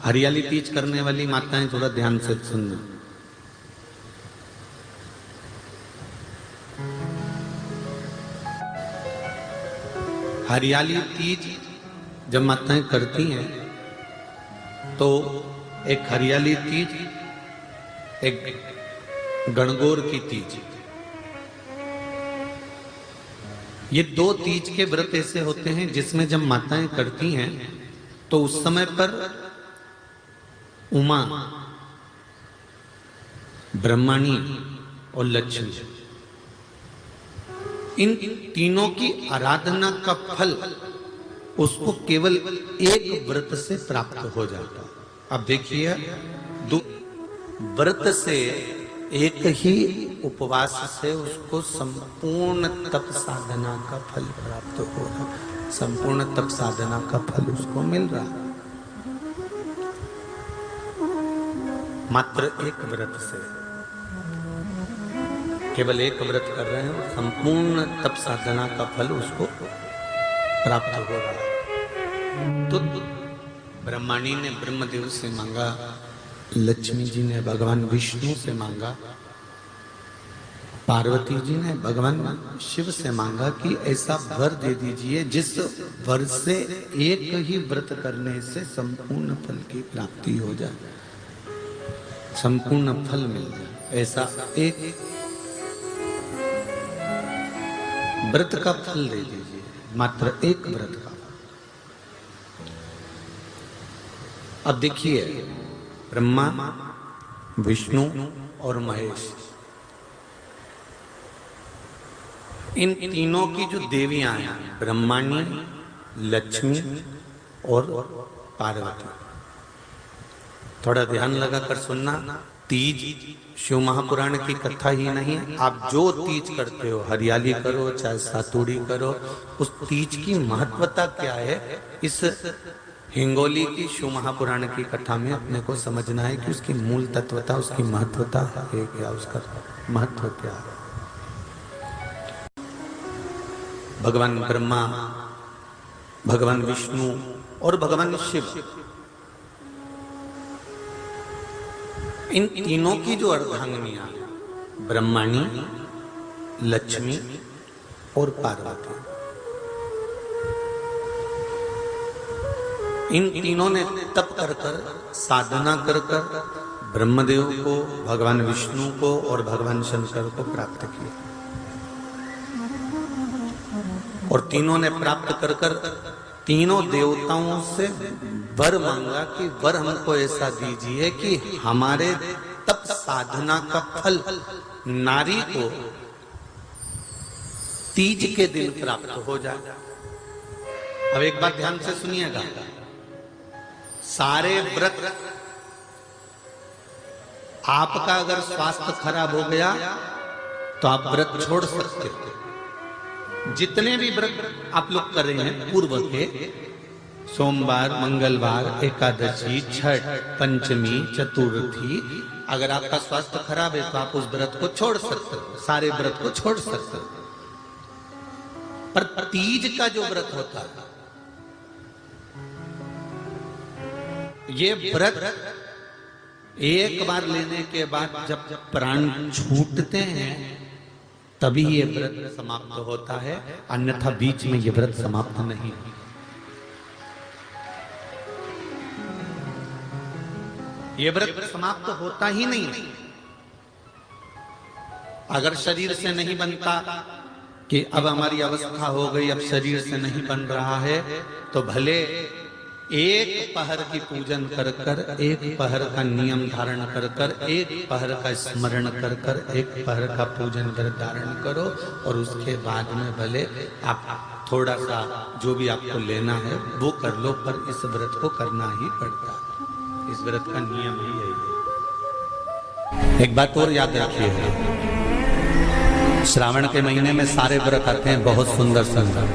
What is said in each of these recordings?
हरियाली तीज करने वाली माताएं थोड़ा ध्यान से सुनना। हरियाली तीज जब माताएं करती हैं तो एक हरियाली तीज, एक गणगौर की तीज, ये दो तीज के व्रत ऐसे होते हैं जिसमें जब माताएं करती हैं तो उस समय पर उमा, ब्रह्मणी और लक्ष्मी, इन तीनों की आराधना का फल उसको केवल एक व्रत से प्राप्त हो जाता है। अब देखिए, व्रत से एक ही उपवास से उसको संपूर्ण तप साधना का फल प्राप्त हो रहा है, संपूर्ण तप साधना का फल उसको मिल रहा है। मात्र एक व्रत से, केवल एक व्रत कर रहे हैं, संपूर्ण तप साधना का फल उसको प्राप्त हो रहा है। तो ब्रह्मणी ने ब्रह्मदेव से मांगा, लक्ष्मी जी ने भगवान विष्णु से मांगा, पार्वती जी ने भगवान शिव से मांगा कि ऐसा वर दे दीजिए जिस वर से एक ही व्रत करने से संपूर्ण फल की प्राप्ति हो जाए, संपूर्ण फल मिल जाए। ऐसा एक व्रत का फल दे दीजिए, मात्र एक व्रत का। अब देखिए, ब्रह्मा, विष्णु और महेश, इन तीनों की जो देवियां हैं, ब्रह्मणी, लक्ष्मी और पार्वती, थोड़ा ध्यान लगाकर सुनना। तीज शिव महापुराण की कथा ही नहीं, आप जो तीज करते हो, हरियाली करो चाहे सातुड़ी करो, उस तीज की महत्वता क्या है, इस हिंगोली की शिव महापुराण की कथा में अपने को समझना है कि उसकी मूल तत्वता, उसकी महत्वता है क्या, उसका महत्व क्या है। भगवान ब्रह्मा, भगवान विष्णु और भगवान शिव, इन तीनों की जो अर्धांगिनियां, ब्रह्मणी, लक्ष्मी और पार्वती, इन तीनों ने तप कर कर, साधना कर कर ब्रह्मदेव को, भगवान विष्णु को और भगवान शंकर को प्राप्त किया। और तीनों ने प्राप्त कर कर तीनों देवताओं से वर मांगा कि वर हमको ऐसा दीजिए कि हमारे तप साधना का फल नारी को तीज के दिन प्राप्त हो जाए। अब एक बात ध्यान से सुनिएगा, सारे व्रत, आपका अगर स्वास्थ्य खराब हो गया तो आप व्रत छोड़ सकते हो। जितने भी व्रत आप लोग कर रहे हैं पूर्व के, सोमवार, मंगलवार, एकादशी, छठ, पंचमी, चतुर्थी, अगर आपका स्वास्थ्य खराब है तो आप उस व्रत को छोड़ सकते हो, सारे व्रत को छोड़ सकते हो। पर तीज का जो व्रत होता है, ये व्रत एक बार लेने के बाद जब प्राण छूटते हैं तभी ये व्रत समाप्त होता है, अन्यथा बीच में ये व्रत समाप्त नहीं। ये व्रत समाप्त होता ही नहीं। अगर शरीर से नहीं बनता कि अब हमारी अवस्था हो गई, अब शरीर से नहीं बन रहा है, तो भले एक पहर की पूजन कर कर, एक पहर का नियम धारण कर कर, एक पहर का स्मरण कर कर, एक पहर का पूजन व्रत धारण करो, और उसके बाद में भले आप थोड़ा सा जो भी आपको लेना है वो कर लो, पर इस व्रत को करना ही पड़ता है। इस व्रत का नियम ही यही है। एक बात और याद रखिए, श्रावण के महीने में सारे व्रत आते हैं, बहुत सुंदर सुंदर।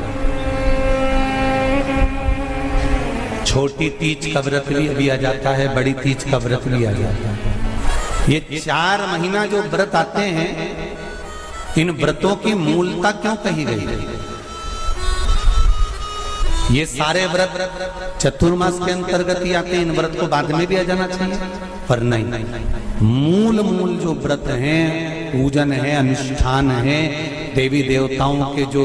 छोटी तीज का व्रत भी अभी आ जाता है, बड़ी तीज का व्रत भी आ जाता है। ये 4 महीना जो व्रत आते हैं, इन व्रतों की मूलता क्यों कही गई है? ये सारे व्रत चतुर्मास के अंतर्गत ही आते हैं, इन व्रत को बाद में भी आ जाना चाहिए, पर नहीं, मूल जो व्रत हैं, पूजन है, अनुष्ठान है, देवी देवताओं के जो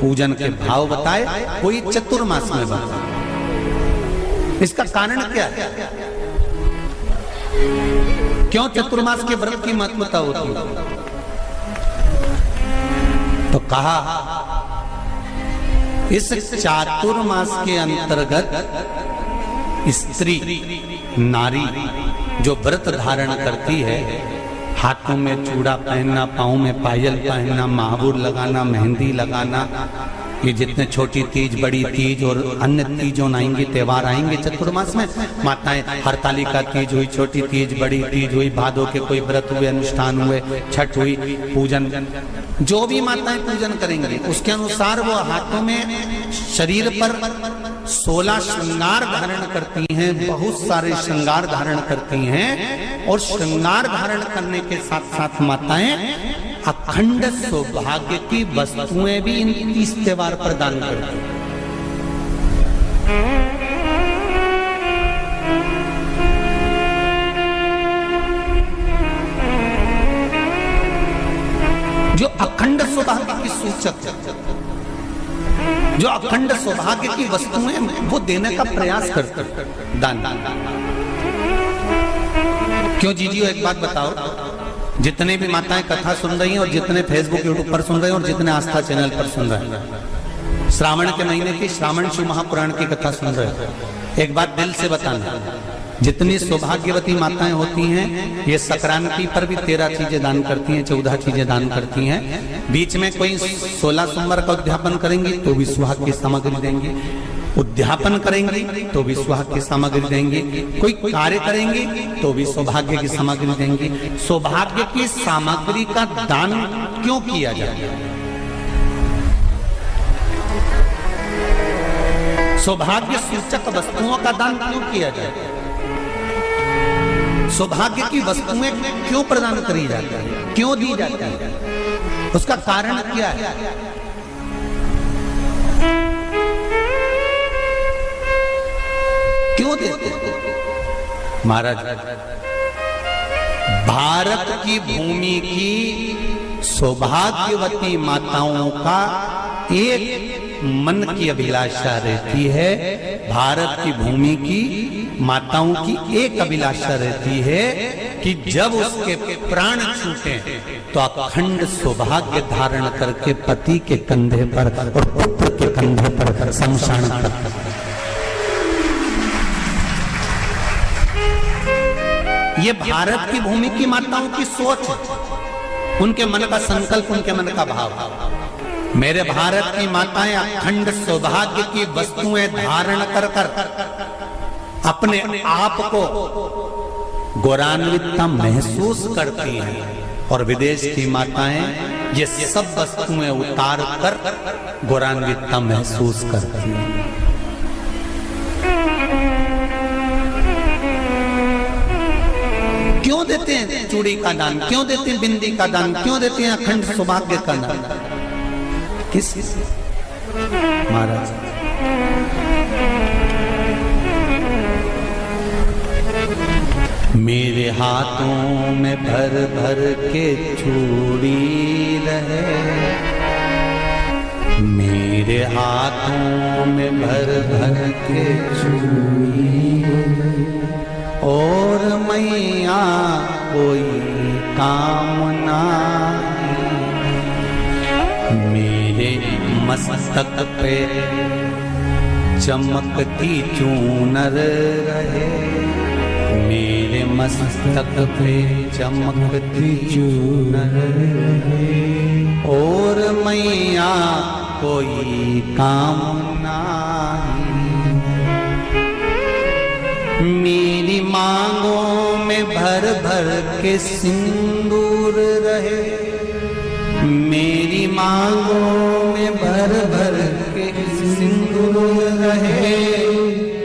पूजन के भाव बताए, कोई चतुर्मास में बताए। इसका कारण क्या है? क्यों चतुर्मास के व्रत की महत्वता होती है? तो कहा इस चातुर्मास के अंतर्गत स्त्री नारी जो व्रत धारण करती है, हाथों में चूड़ा पहनना, पाँव में पायल पहनना, महावुर लगाना, मेहंदी लगाना, ये जितने छोटी तीज, बड़ी तीज और अन्य तीजों आएंगे, त्योहार आएंगे चतुर्मास में, माताएं हरतालिका तीज हुई, छोटी तीज, बड़ी तीज हुई, भादों के कोई व्रत हुए, अनुष्ठान हुए, छठ हुई, पूजन, जो भी माताएं पूजन करेंगी उसके अनुसार वो हाथों में, शरीर पर 16 श्रृंगार धारण करती हैं, बहुत सारे श्रृंगार धारण करती हैं, और श्रृंगार धारण करने के साथ साथ माताएं अखंड सौभाग्य की वस्तुएं भी इन 30 त्योहार पर दान करती हैं। जो अखंड सौभाग्य की सूचक है, जो अखंड सौभाग्य की वस्तुएं वो देने का प्रयास करते हैं, दान। क्यों जीजियो, एक बात बताओ, जितने भी माताएं कथा सुन रही हैं और जितने फेसबुक यूट्यूब पर सुन रहे हैं और जितने आस्था चैनल पर सुन रहे हैं, श्रावण के महीने की श्रावण शिव महापुराण की कथा सुन रहे हैं, एक बात दिल से बताना, जितनी सौभाग्यवती माताएं होती हैं, ये संक्रांति पर भी 13 चीजें दान करती हैं, 14 चीजें दान करती हैं। बीच में कोई 16 सोमवार का उद्यापन करेंगी तो भी सुहाग की सामग्री देंगी, उद्यापन करेंगी तो भी सुहाग की सामग्री देंगी, कोई कार्य करेंगी तो भी सौभाग्य की सामग्री देंगी। सौभाग्य की सामग्री का दान क्यों किया जाए? सौभाग्य सूचक वस्तुओं का दान क्यों किया जाए? सौभाग्य की वस्तुएं क्यों प्रदान करी जाती है, क्यों दी जाती है? उसका कारण क्या है? क्यों देते हैं? महाराज, भारत की भूमि की सौभाग्यवती माताओं का एक मन की अभिलाषा रहती है, भारत की भूमि की माताओं की एक अभिलाषा रहती है कि जब उसके प्राण छूटे तो अखंड सौभाग्य धारण करके पति के कंधे पर और पुत्र के कंधे पर शमशान पर। ये भारत की भूमि की माताओं की सोच है, उनके मन का संकल्प, उनके मन का भाव। मेरे भारत की माताएं अखंड सौभाग्य की वस्तुएं धारण कर कर अपने आप को गौरवान्वितता महसूस करती हैं, और विदेश की माताएं ये सब वस्तुएं उतार कर गौरवान्वितता महसूस करती हैं। क्यों देते हैं चूड़ी का दान, क्यों देते हैं बिंदी का दान, क्यों देते हैं अखंड सौभाग्य का दान? किस महाराज? मेरे हाथों में भर भर के चूड़ी रहे, मेरे हाथों में भर भर के चूड़ी, और मैया कोई काम नहीं, मेरे मस्तक पे चमकती चूनर रहे, मेरे मस्तक पे चमकती चूनर रहे, और मैया कोई काम नहीं, मेरी मांगों में भर भर के सिंदूर रहे, मेरी मांगों में भर भर के सिंदूर रहे,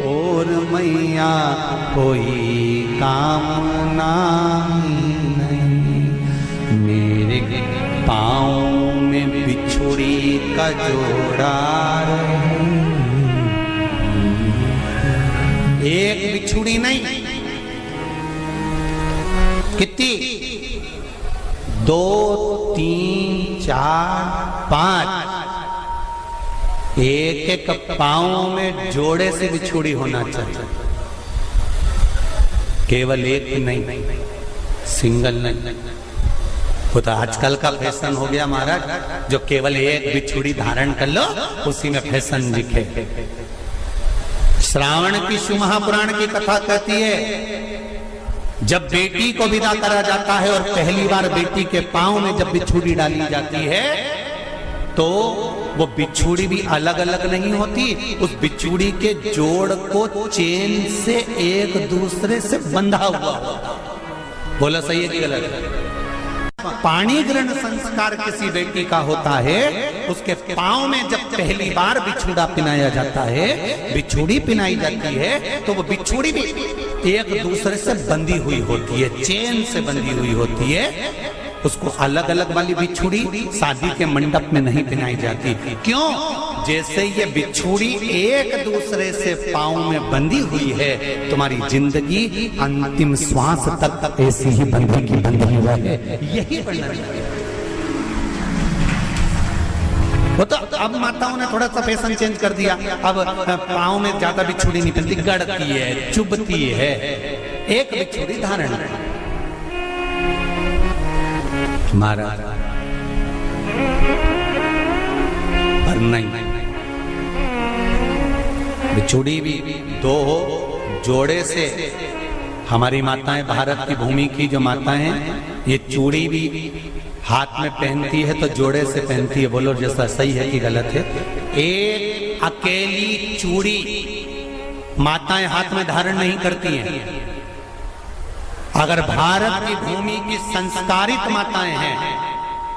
और मैया कोई कामना नहीं, मेरे पाँव में बिछुड़ी का जोड़ा रहे, एक बिछुड़ी नहीं, कितनी? 2, 3, 4, 5। एक एक पांव में जोड़े से बिछुड़ी होना चाहिए, केवल एक नहीं, सिंगल नहीं। वो तो आजकल का फैशन हो गया महाराज, जो केवल एक बिछुड़ी धारण कर लो उसी में फैशन दिखे। श्रावण की शिव महापुराण की कथा कहती है, जब बेटी को विदा करा जाता है और पहली बार बेटी के पांव में जब बिछुड़ी डाली जाती है तो वो बिछुड़ी भी अलग अलग नहीं होती, उस बिछुड़ी के जोड़ को चेन से एक दूसरे से बंधा हुआ होता। बोला सही है कि गलत? पाणी ग्रहण संस्कार किसी बेटी का होता है, उसके पांव में जब पहली बार बिछुड़ा पिनाया जाता है, बिछुड़ी पिनाई जाती है, तो वो बिछुड़ी भी एक दूसरे से बंधी हुई होती है, चेन से बंधी हुई होती है। उसको अलग अलग वाली बिछुड़ी शादी के मंडप में नहीं पिनाई जाती। क्यों? जैसे ये बिछुड़ी एक दूसरे से पांव में बंधी हुई है, तुम्हारी जिंदगी अंतिम श्वास तक ऐसी ही बंधी की बंधी रहे, यही बनना चाहिए। वो तो अब माताओं ने थोड़ा सा फैशन चेंज कर दिया, अब पांव में ज्यादा बिछुड़ी नहीं पहनती, गड़ती है, चुभती है, एक बिछुड़ी धारण महाराज। पर नहीं, बिछुड़ी भी दो हो, जोड़े से। हमारी माताएं, भारत की भूमि की जो माताएं हैं, ये चूड़ी भी हाथ में पहनती है तो जोड़े से पहनती है। बोलो जैसा सही है कि गलत है? एक अकेली चूड़ी माताएं हाथ में धारण नहीं करती हैं। अगर भारत की भूमि की संस्कारित माताएं हैं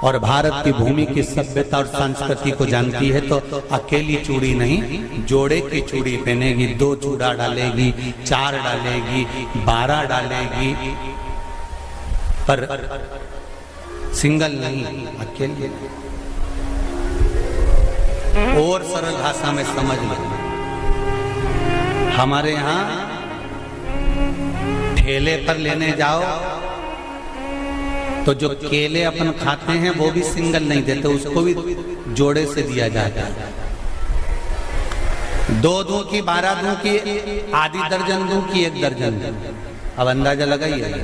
और भारत की भूमि की सभ्यता और संस्कृति को जानती है तो अकेली चूड़ी नहीं, जोड़े की चूड़ी पहनेगी, 2 चूड़ा डालेगी, 4 डालेगी, 12 डालेगी, पर सिंगल नहीं, अकेले। और सरल भाषा में समझ लो, हमारे यहाँ ठेले पर लेने जाओ तो जो केले अपन खाते हैं वो भी सिंगल नहीं देते, उसको भी जोड़े से दिया जाता है। 2 दूं की, 12 दूं की, आधी दर्जन दूं की, 1 दर्जन दूं। अब अंदाजा लगाइए,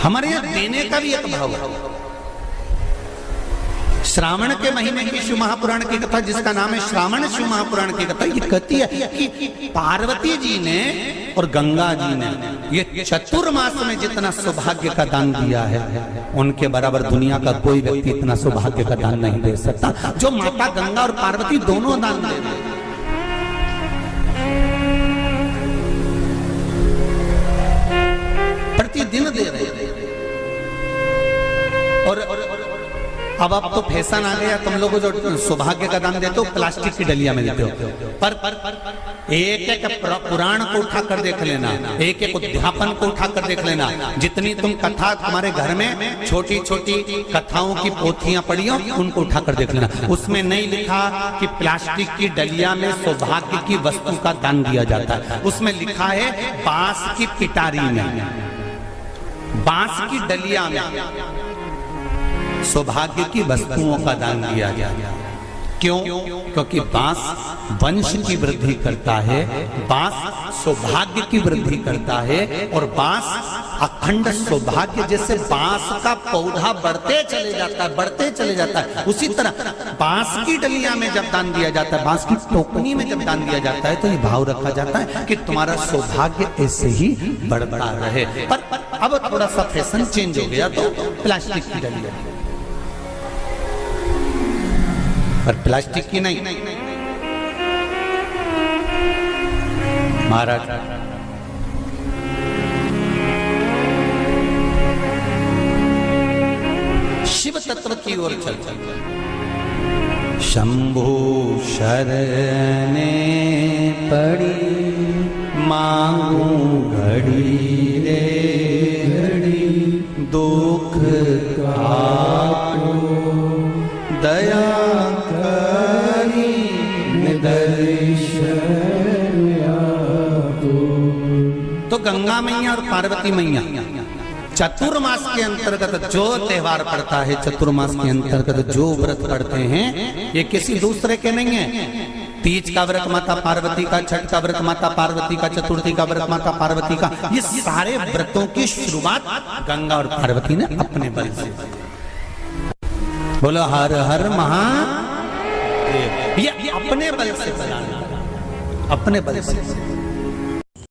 हमारे यहाँ देने का भी एक भाव है। श्रावण के महीने की शिव महापुराण की कथा, जिसका नाम है श्रावण शिव महापुराण की कथा, ये कहती है कि पार्वती जी ने और गंगा जी ने ये चतुर्मास में जितना सौभाग्य का दान दिया है, उनके बराबर दुनिया का कोई व्यक्ति इतना सौभाग्य का दान नहीं दे सकता जो माता गंगा और पार्वती दोनों दान दे रहे। प्रतिदिन दे रहे। और अब तो फैशन आ गया, तुम लोगों को जो सौभाग्य का दान देते हो प्लास्टिक की डलिया में देते हो। पर एक एक पुराण को उठा कर देख लेना, एक एक उद्यापन को उठा कर देख लेना, जितनी तुम कथा तुम्हारे घर में छोटी छोटी कथाओं की पोथियां पढ़ी हो, उनको उठा कर देख लेना। उसमें नहीं लिखा कि प्लास्टिक की डलिया में सौभाग्य की वस्तु का दान दिया जाता है। उसमें लिखा है बांस की पिटारी में, बांस की डलिया में सौभाग्य की वस्तुओं का दान दिया गया। क्यों? क्योंकि बांस वंश की वृद्धि करता है, बांस सौभाग्य की वृद्धि करता है, और बांस अखंड सौभाग्य। जैसे बांस का पौधा बढ़ते चले जाता है, बढ़ते चले जाता है, उसी तरह बांस की डलिया में जब दान दिया जाता है, बांस की टोकनी में जब दान दिया जाता है, तो ये भाव रखा जाता है कि तुम्हारा सौभाग्य ऐसे ही बढ़ता रहे। पर अब थोड़ा सा फैशन चेंज हो गया, तो प्लास्टिक की डलिया, पर प्लास्टिक की नहीं। महाराज शिव तत्व की ओर चलते, शंभु शरणे पड़ी मांगू घड़ी रे घड़ी, दुख काटो दया करी दर्शन तो गंगा मैया और पार्वती मैया चतुर्मास के अंतर्गत जो त्योहार पड़ता है, चतुर्मास के अंतर्गत जो व्रत पड़ते हैं, ये किसी दूसरे के नहीं है। तीज का व्रत माता पार्वती का, छठ का व्रत माता पार्वती का, चतुर्थी का व्रत माता पार्वती का, ये सारे व्रतों की शुरुआत गंगा और पार्वती ने अपने बल से। बोलो हर हर महादेव। ये अपने बल से बनाना, अपने बल से।